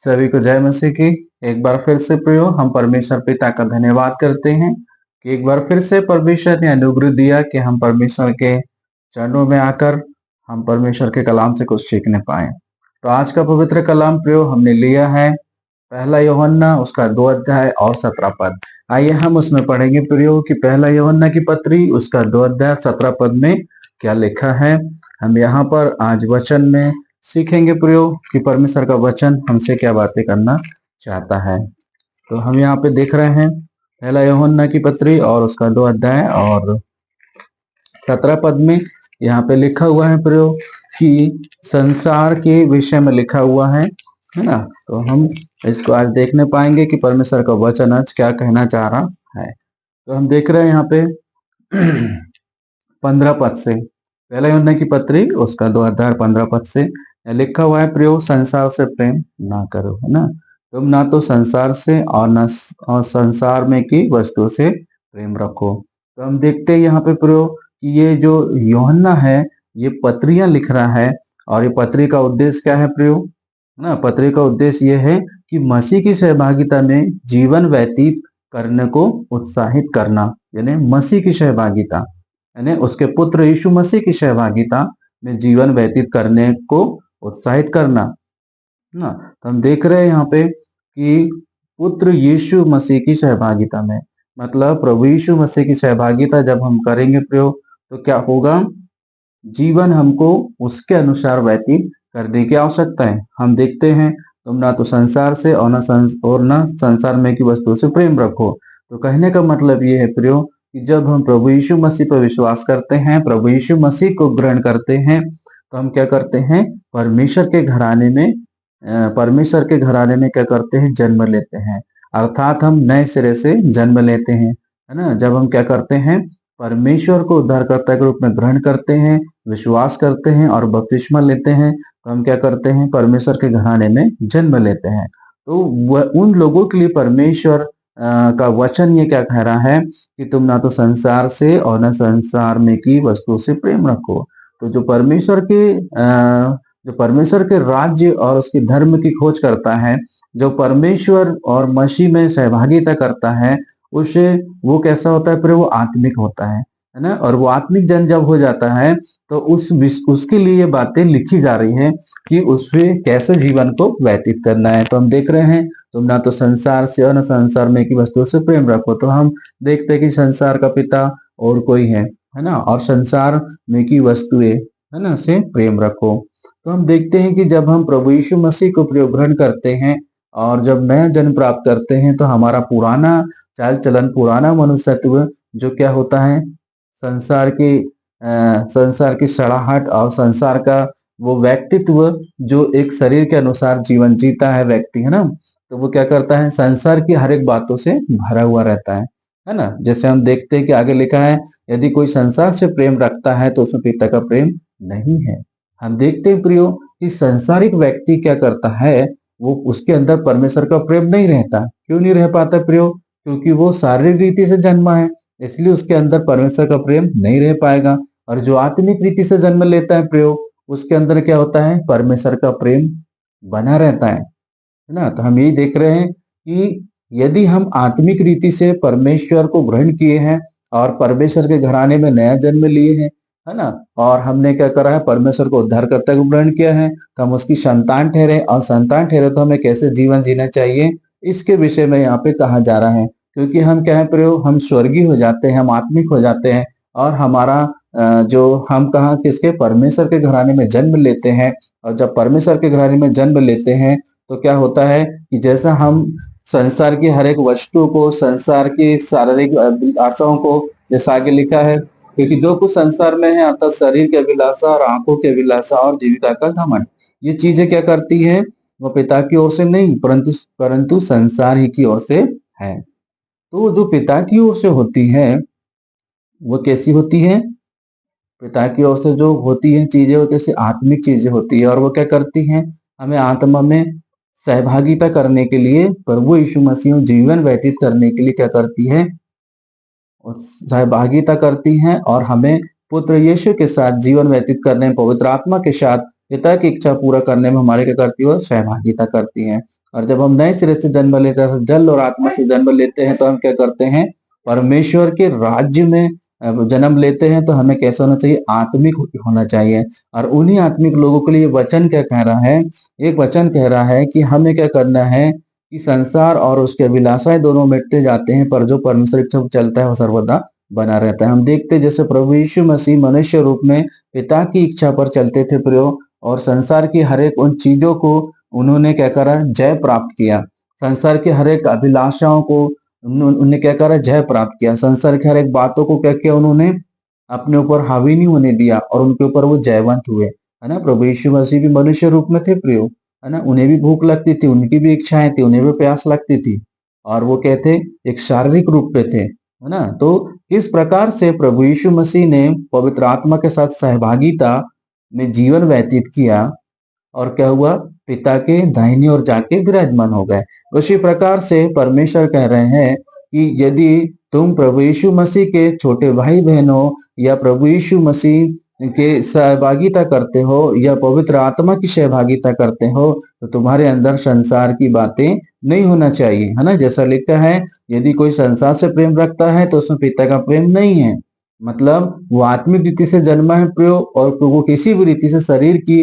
सभी को जय मसीह की। एक बार फिर से प्रियो हम परमेश्वर पिता का धन्यवाद करते हैं कि एक बार फिर से परमेश्वर ने अनुग्रह दिया कि हम परमेश्वर के चरणों में आकर हम परमेश्वर के कलाम से कुछ सीखने पाए। तो आज का पवित्र कलाम प्रियो हमने लिया है पहला यूहन्ना उसका 2 अध्याय और 17 पद। आइए हम उसमें पढ़ेंगे प्रियो कि पहला यूहन्ना की पत्री उसका 2 अध्याय 17 पद में क्या लिखा है। हम यहाँ पर आज वचन में सीखेंगे प्रयोग कि परमेश्वर का वचन हमसे क्या बातें करना चाहता है। तो हम यहाँ पे देख रहे हैं पहला यूहन्ना की पत्री और उसका 2 अध्याय और 17 पद में यहाँ पे लिखा हुआ है प्रयोग कि संसार के विषय में लिखा हुआ है ना। तो हम इसको आज देखने पाएंगे कि परमेश्वर का वचन आज क्या कहना चाह रहा है। तो हम देख रहे हैं यहाँ पे 15 पद से पहला यूहन्ना की पत्री उसका 2 अध्याय 15 पद से लिखा हुआ है प्रयोग संसार से प्रेम ना करो, है ना। तुम ना तो संसार से और न और संसार में की वस्तु से प्रेम रखो। तो हम देखते हैं यहाँ पे प्रयोग कि ये जो यूहन्ना है ये पत्रियां लिख रहा है और ये पत्री का उद्देश्य क्या है प्रयोग ना। पत्री का उद्देश्य ये है कि मसीह की सहभागिता में जीवन व्यतीत करने को उत्साहित करना, यानी मसीह की सहभागिता यानी उसके पुत्र यीशु मसीह की सहभागिता में जीवन व्यतीत करने को उत्साहित करना ना। तो हम देख रहे हैं यहाँ पे कि पुत्र यीशु मसीह की सहभागिता में मतलब प्रभु यीशु मसीह की सहभागिता जब हम करेंगे प्रयोग तो क्या होगा, जीवन हमको उसके अनुसार व्यतीत करने की आवश्यकता है। हम देखते हैं तुम ना तो संसार से और न संसार में की वस्तु से प्रेम रखो। तो कहने का मतलब ये है प्रियो कि जब हम प्रभु यीशु मसीह पर विश्वास करते हैं, प्रभु यीशु मसीह को ग्रहण करते हैं, तो हम क्या करते हैं, परमेश्वर के घराने में क्या करते हैं, जन्म लेते हैं। अर्थात हम नए सिरे से जन्म लेते हैं, है ना। जब हम क्या करते हैं, परमेश्वर को उद्धारकर्ता के रूप में ग्रहण करते हैं, विश्वास करते हैं और बपतिस्मा लेते हैं, तो हम क्या करते हैं, परमेश्वर के घराने में जन्म लेते हैं। तो उन लोगों के लिए परमेश्वर का वचन ये क्या कह रहा है कि तुम ना तो संसार से और न संसार में की वस्तु से प्रेम रखो। तो जो परमेश्वर के राज्य और उसके धर्म की खोज करता है, जो परमेश्वर और मसीह में सहभागिता करता है, उसे वो कैसा होता है, फिर वो आत्मिक होता है ना। और वो आत्मिक जन जब हो जाता है तो उसके लिए ये बातें लिखी जा रही हैं कि उससे कैसे जीवन को व्यतीत करना है। तो हम देख रहे हैं तुम ना तो संसार से और न संसार में की वस्तुओं से प्रेम रखो। तो हम देखते हैं कि संसार का पिता और कोई है ना, और संसार में की वस्तुएं है ना से प्रेम रखो। तो हम देखते हैं कि जब हम प्रभु यीशु मसीह को ग्रहण करते हैं और जब नया जन्म प्राप्त करते हैं तो हमारा पुराना चाल चलन, पुराना मनुष्यत्व जो क्या होता है, संसार की सड़ाहट और संसार का वो व्यक्तित्व जो एक शरीर के अनुसार जीवन जीता है व्यक्ति, है ना, तो वो क्या करता है, संसार की हर एक बातों से भरा हुआ रहता है ना। जैसे हम देखते हैं कि आगे लिखा है, यदि कोई संसार से प्रेम रखता है तो उसमें पिता का प्रेम नहीं है। हम देखते हैं प्रियो कि संसारिक व्यक्ति क्या करता है, वो उसके अंदर परमेश्वर का प्रेम नहीं रहता। क्यों नहीं रह पाता प्रियो, क्योंकि वो शारीरिक रीति से जन्मा है, इसलिए उसके अंदर परमेश्वर का प्रेम नहीं रह पाएगा। और जो आत्मिक रीति से जन्म लेता है प्रियो, उसके अंदर क्या होता है, परमेश्वर का प्रेम बना रहता है ना। तो हम यही देख रहे हैं कि यदि हम आत्मिक रीति से परमेश्वर को ग्रहण किए हैं और परमेश्वर के घराने में नया जन्म लिए हैं, है ना, और हमने क्या करा है, परमेश्वर को उद्धारकर्ता को ग्रहण किया है, तो हम उसकी संतान ठहरे। और संतान ठहरे तो हमें कैसे जीवन जीना चाहिए, इसके विषय में यहाँ पे कहा जा रहा है। क्योंकि हम क्या है प्रयोग, हम स्वर्गीय हो जाते हैं, हम आत्मिक हो जाते हैं और हमारा जो हम कहा किसके, परमेश्वर के घराने में जन्म लेते हैं। और जब परमेश्वर के घराने में जन्म लेते हैं तो क्या होता है कि जैसा हम संसार की हर एक वस्तु को, संसार की शारीरिक आशाओं को, जैसा आगे लिखा है, क्योंकि जो कुछ संसार में है अर्थात शरीर की अभिलाषा और आंखों की अभिलाषा और जीविका का घमंड, ये चीजें क्या करती है, वो पिता की ओर से नहीं परंतु संसार ही की ओर से है। तो जो पिता की ओर से होती है वो कैसी होती है, पिता की ओर से जो होती है चीजें वो कैसे आत्मिक चीजें होती है। और वो क्या करती हैं, हमें आत्मा में सहभागिता करने के लिए, प्रभु यीशु मसीह जीवन व्यतीत करने के लिए क्या करती है, सहभागिता करती हैं और हमें पुत्र यीशु के साथ जीवन व्यतीत करने, पवित्र आत्मा के साथ पिता की इच्छा पूरा करने में हमारे क्या करती है, वो सहभागिता करती है। और जब हम नए सिरे से जन्म लेते हैं, जल और आत्मा से जन्म लेते हैं, तो हम क्या करते हैं, परमेश्वर के राज्य में जन्म लेते हैं। तो हमें कैसा होना चाहिए, आत्मिक होना चाहिए। और उन्हीं आत्मिक लोगों के लिए वचन क्या कह रहा है, एक वचन कह रहा है कि हमें क्या करना है, कि संसार और उसके अभिलाषाएं दोनों मिटते जाते हैं, पर जो परमेश्वर की इच्छा चलता है वो सर्वदा बना रहता है। हम देखते हैं जैसे प्रभु यीशु मसीह मनुष्य रूप में पिता की इच्छा पर चलते थे प्रयोग, और संसार की हर एक उन चीजों को उन्होंने क्या करा, जय प्राप्त किया। संसार के हर एक अभिलाषाओं को उन्होंने क्या करा, जय प्राप्त किया। संसार के हर एक बातों को क्या किया, उन्होंने अपने ऊपर हावी नहीं होने दिया, और उनके ऊपर वो जयवंत हुए, है ना। प्रभु यीशु मसीह भी मनुष्य रूप में थे प्रयोग, है ना। उन्हें भी भूख लगती थी, उनकी भी इच्छाएं थी, उन्हें भी प्यास लगती थी, और वो कहते एक शारीरिक रूप पे थे, है ना। तो किस प्रकार से प्रभु यीशु मसीह ने पवित्र आत्मा के साथ सहभागिता में जीवन व्यतीत किया, और क्या हुआ, पिता के दाहिनी ओर जाके विराजमान हो गए। उसी प्रकार से परमेश्वर कह रहे हैं कि यदि तुम प्रभु यीशु मसीह के छोटे भाई बहन हो, या प्रभु यीशु मसीह के सहभागिता करते हो, या पवित्र आत्मा की सहभागिता करते हो, तो तुम्हारे अंदर संसार की बातें नहीं होना चाहिए, है ना। जैसा लिखा है, यदि कोई संसार से प्रेम रखता है तो उसमें पिता का प्रेम नहीं है। मतलब वो आत्मिक रीति से जन्मा है प्रयोग, और वो किसी भी रीति से शरीर की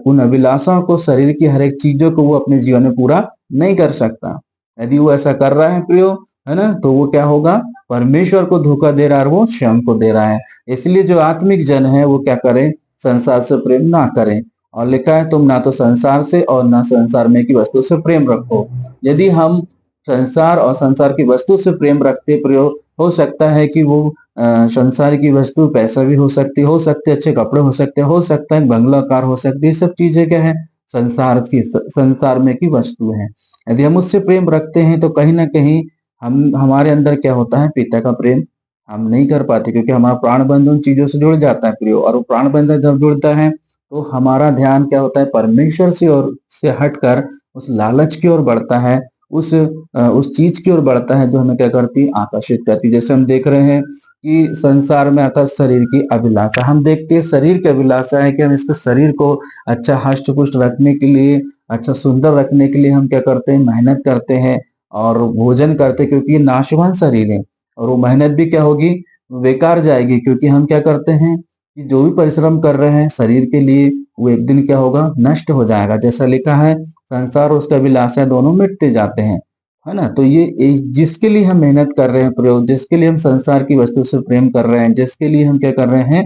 उन अभिलाषाओं को, शरीर की हर एक चीजों को वो अपने जीवन में पूरा नहीं कर सकता। यदि वो ऐसा कर रहा है प्रयोग, है ना, तो वो क्या होगा, परमेश्वर को धोखा दे रहा है, और वो स्वयं को दे रहा है। इसलिए जो आत्मिक जन है वो क्या करें, संसार से प्रेम ना करें। और लिखा है, तुम ना तो संसार से और ना संसार में की वस्तु से प्रेम रखो। यदि हम संसार और संसार की वस्तु से प्रेम रखते प्रयोग, हो सकता है कि वो संसार की वस्तु पैसा भी हो सकते अच्छे कपड़े हो सकता है बंगला कार हो सकती है। सब चीजें क्या है, संसार में की वस्तु है। यदि हम उससे प्रेम रखते हैं तो कहीं ना कहीं हम हमारे अंदर क्या होता है, पिता का प्रेम हम नहीं कर पाते, क्योंकि हमारा प्राण बंध उन चीजों से जुड़ जाता है प्रियो। और वो प्राण बंध जब जुड़ता है तो हमारा ध्यान क्या होता है, परमेश्वर से और से हटकर उस लालच की ओर बढ़ता है, उस चीज की ओर बढ़ता है जो हमें क्या करती है, आकर्षित करती है। जैसे हम देख रहे हैं कि संसार में आता शरीर की अभिलाषा, हम देखते हैं शरीर की अभिलाषा है कि हम इसको शरीर को अच्छा हष्ट पुष्ट रखने के लिए, अच्छा सुंदर रखने के लिए हम क्या करते हैं, मेहनत करते हैं और भोजन करते हैं, क्योंकि ये नाशवान शरीर है। और वो मेहनत भी क्या होगी, बेकार जाएगी, क्योंकि हम क्या करते हैं कि जो भी परिश्रम कर रहे हैं शरीर के लिए, वो एक दिन क्या होगा, नष्ट हो जाएगा। जैसा लिखा है, संसार और उसका अभिलाषा दोनों मिटते जाते हैं, है ना। तो ये जिसके लिए हम मेहनत कर रहे हैं प्रयोग, जिसके लिए हम संसार की वस्तु से प्रेम कर रहे हैं, जिसके लिए हम क्या कर रहे हैं,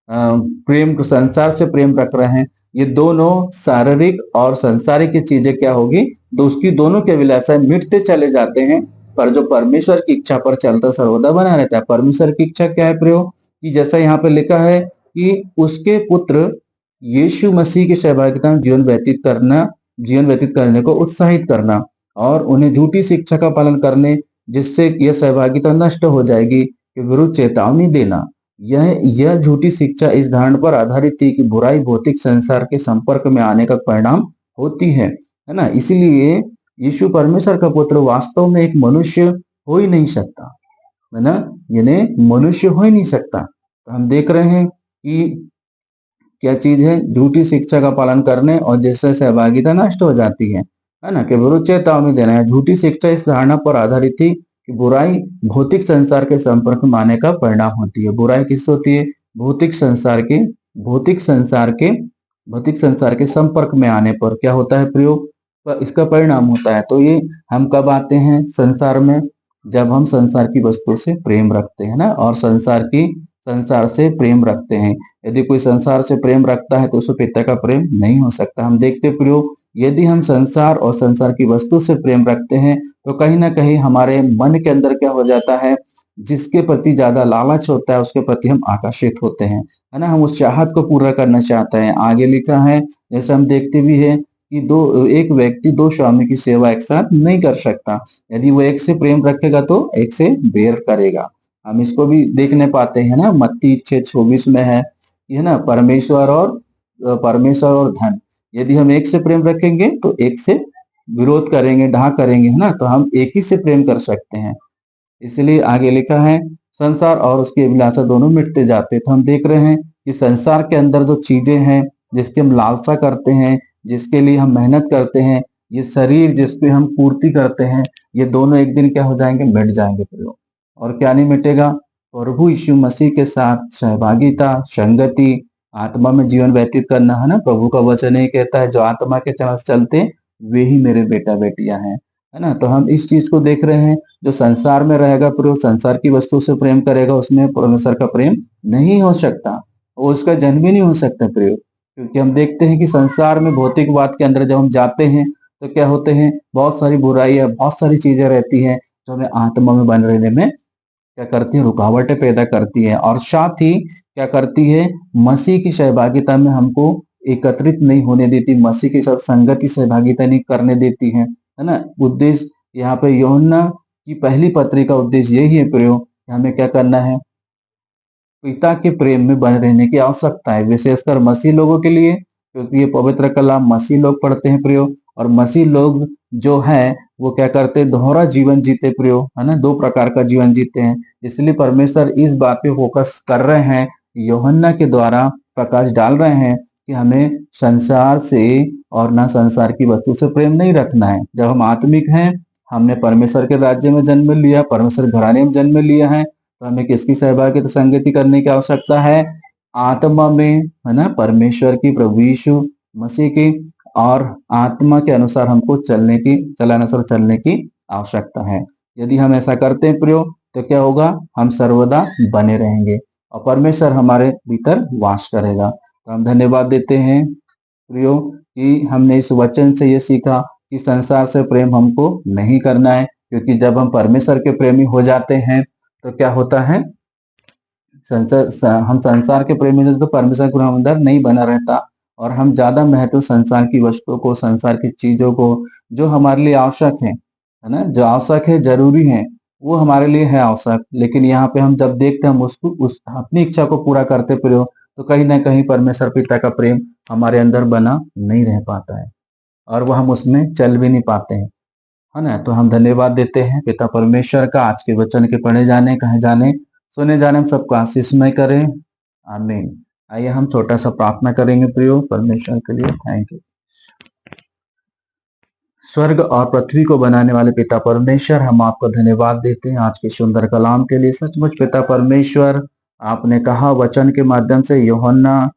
प्रेम को संसार से प्रेम रख रहे हैं, ये दोनों शारीरिक और संसारिक की चीजें क्या होगी, तो उसकी दोनों के अभिलाषाएं मिटते चले जाते हैं। पर जो परमेश्वर की इच्छा पर चलता सर्वदा बना रहता है। परमेश्वर की इच्छा क्या है प्रयोग, कि जैसा यहाँ पे लिखा है कि उसके पुत्र यीशु मसीह की सहभागिता में जीवन व्यतीत करने को उत्साहित करना, और उन्हें झूठी शिक्षा का पालन करने जिससे यह सहभागिता नष्ट हो जाएगी के विरुद्ध चेतावनी देना। यह झूठी शिक्षा इस धारणा पर आधारित थी कि बुराई भौतिक संसार के संपर्क में आने का परिणाम होती है ना। इसीलिए यीशु परमेश्वर का पुत्र वास्तव में एक मनुष्य हो ही नहीं सकता, है ना। यानी मनुष्य हो ही नहीं सकता। तो हम देख रहे हैं कि क्या चीज है, झूठी शिक्षा का पालन करने और जिससे सहभागिता नष्ट हो जाती है ना, कि विरुद्ध चेतावनी देना है। झूठी शिक्षा इस धारणा पर आधारित थी कि बुराई भौतिक संसार के संपर्क में आने का परिणाम होती है। बुराई किससे होती है, भौतिक संसार के भौतिक संसार के भौतिक संसार के संपर्क में आने पर क्या होता है प्रयोग, इसका परिणाम होता है। तो ये हम कब आते हैं संसार में, जब हम संसार की वस्तु से प्रेम रखते हैं ना, और संसार से प्रेम रखते हैं। यदि कोई संसार से प्रेम रखता है तो उसको पिता का प्रेम नहीं हो सकता। हम देखते प्रयोग, यदि हम संसार और संसार की वस्तु से प्रेम रखते हैं तो कहीं ना कहीं हमारे मन के अंदर क्या हो जाता है, जिसके प्रति ज्यादा लालच होता है उसके प्रति हम आकर्षित होते हैं, है ना। हम उस चाहत को पूरा करना चाहते हैं। आगे लिखा है, जैसे हम देखते भी है कि एक व्यक्ति दो स्वामी की सेवा एक साथ नहीं कर सकता। यदि वो एक से प्रेम रखेगा तो एक से बैर करेगा। हम इसको भी देखने पाते हैं ना, मत्ती 6:24 में है ना, परमेश्वर और धन। यदि हम एक से प्रेम रखेंगे तो एक से विरोध करेंगे, ढा करेंगे, है ना। तो हम एक ही से प्रेम कर सकते हैं। इसलिए आगे लिखा है, संसार और उसकी अभिलाषा दोनों मिटते जाते। तो हम देख रहे हैं कि संसार के अंदर जो चीजें हैं, जिसकी हम लालसा करते हैं, जिसके लिए हम मेहनत करते हैं, ये शरीर जिसकी हम पूर्ति करते हैं, ये दोनों एक दिन क्या हो जाएंगे, मिट जाएंगे प्रियो। और क्या नहीं मिटेगा, प्रभु यीशु मसीह के साथ सहभागिता, संगति, आत्मा में जीवन व्यतीत करना, है ना। प्रभु का वचन ये कहता है, जो आत्मा के चलते वे ही मेरे बेटा बेटियां हैं, है ना। तो हम इस चीज को देख रहे हैं, जो संसार में रहेगा प्रियो, संसार की वस्तु से प्रेम करेगा, उसमें परमेश्वर का प्रेम नहीं हो सकता, और उसका जन्म भी नहीं हो सकता प्रियो। क्योंकि हम देखते हैं कि संसार में भौतिकवाद के अंदर जब हम जाते हैं तो क्या होते हैं, बहुत सारी बुराइयां, बहुत सारी चीजें रहती हैं जो हमें आत्मा में बन रहने में क्या करती है, रुकावटें पैदा करती है, और साथ ही क्या करती है, मसीह की सहभागिता में हमको एकत्रित नहीं होने देती, मसीह के साथ संगति सहभागिता नहीं करने देती है ना। उद्देश्य यहाँ पे यूहन्ना की पहली पत्री का उद्देश्य यही है प्रियो, कि हमें क्या करना है, पिता के प्रेम में बने रहने की आवश्यकता है, विशेषकर मसीह लोगों के लिए, क्योंकि ये पवित्र कलाम मसीह लोग पढ़ते हैं प्रियो। और मसीह लोग जो है वो क्या करते हैं, दोहरा जीवन जीते प्रियो, है ना, दो प्रकार का जीवन जीते हैं। इसलिए परमेश्वर इस बात पे फोकस कर रहे हैं, यूहन्ना के द्वारा प्रकाश डाल रहे हैं कि हमें संसार से और ना संसार की वस्तु से प्रेम नहीं रखना है। जब हम आत्मिक हैं, हमने परमेश्वर के राज्य में जन्म लिया, परमेश्वर घराने में जन्म लिया है, तो हमें किसकी सहभागिता संगति करने की आवश्यकता है, आत्मा में, है ना, परमेश्वर की, प्रभु यीशु मसीह की, और आत्मा के अनुसार हमको चलानुसार चलने की आवश्यकता है। यदि हम ऐसा करते हैं प्रियो, तो क्या होगा, हम सर्वदा बने रहेंगे और परमेश्वर हमारे भीतर वास करेगा। तो हम धन्यवाद देते हैं प्रियो कि हमने इस वचन से ये सीखा कि संसार से प्रेम हमको नहीं करना है, क्योंकि जब हम परमेश्वर के प्रेमी हो जाते हैं तो क्या होता है, हम संसार के प्रेमी हैं तो परमेश्वर का हम अंदर नहीं बना रहता, और हम ज्यादा महत्व संसार की वस्तुओं को, संसार की चीजों को, जो हमारे लिए आवश्यक है ना, जो आवश्यक है, जरूरी है, वो हमारे लिए है आवश्यक, लेकिन यहाँ पे हम जब देखते हैं, हम उसको उस अपनी इच्छा को पूरा करते प्रयोग, तो कहीं ना कहीं परमेश्वर पिता का प्रेम हमारे अंदर बना नहीं रह पाता है, और वह हम उसमें चल भी नहीं पाते हैं, है ना। तो हम धन्यवाद देते हैं पिता परमेश्वर का, आज के वचन के पढ़े जाने, कहे जाने, सुने जाने हम सबको आशीषमय करें, आमीन। आइए हम छोटा सा प्रार्थना करेंगे प्रियो परमेश्वर के लिए। Thank you. स्वर्ग और पृथ्वी को बनाने वाले पिता परमेश्वर, हम आपको धन्यवाद देते हैं आज के सुंदर कलाम के लिए। सचमुच पिता परमेश्वर, आपने कहा वचन के माध्यम से, यूहन्ना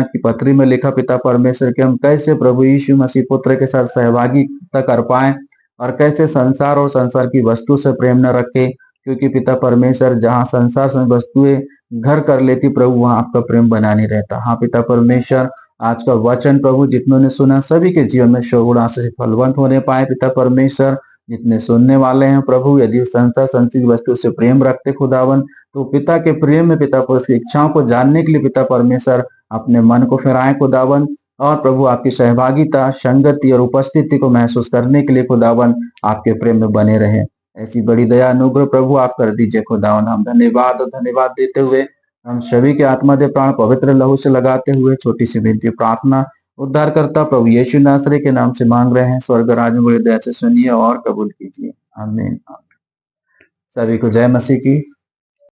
की पत्री में लिखा पिता परमेश्वर कि हम कैसे प्रभु यीशु मसीह पुत्र के साथ सहभागिता कर पाए, और कैसे संसार और संसार की वस्तु से प्रेम न रखे, क्योंकि पिता परमेश्वर, जहाँ संसार से वस्तुएं घर कर लेती प्रभु, वहां आपका प्रेम बना नहीं रहता। हाँ पिता परमेश्वर, आज का वचन प्रभु जितनों ने सुना, सभी के जीवन में शोगुण आशीष फलवंत होने पाए पिता परमेश्वर। जितने सुनने वाले हैं प्रभु, यदि संसार संसार वस्तु से प्रेम रखते खुदावन, तो पिता के प्रेम में पिता पर उसकी इच्छाओं को जानने के लिए पिता परमेश्वर अपने मन को फिराएं खुदावन, और प्रभु आपकी सहभागिता, संगति और उपस्थिति को महसूस करने के लिए खुदावन आपके प्रेम में बने रहे। ऐसी बड़ी दया अनुग्रह प्रभु आप कर दीजिए खुदावन। हम धन्यवाद और धन्यवाद देते हुए, हम सभी के आत्मा दे प्राण पवित्र लहू से लगाते हुए छोटी सी विनती प्रार्थना उद्धारकर्ता प्रभु यीशु नासरी के नाम से मांग रहे हैं। स्वर्ग राज में बड़ी दया से सुनिए और कबूल कीजिए, आमीन। सभी को जय मसीह की।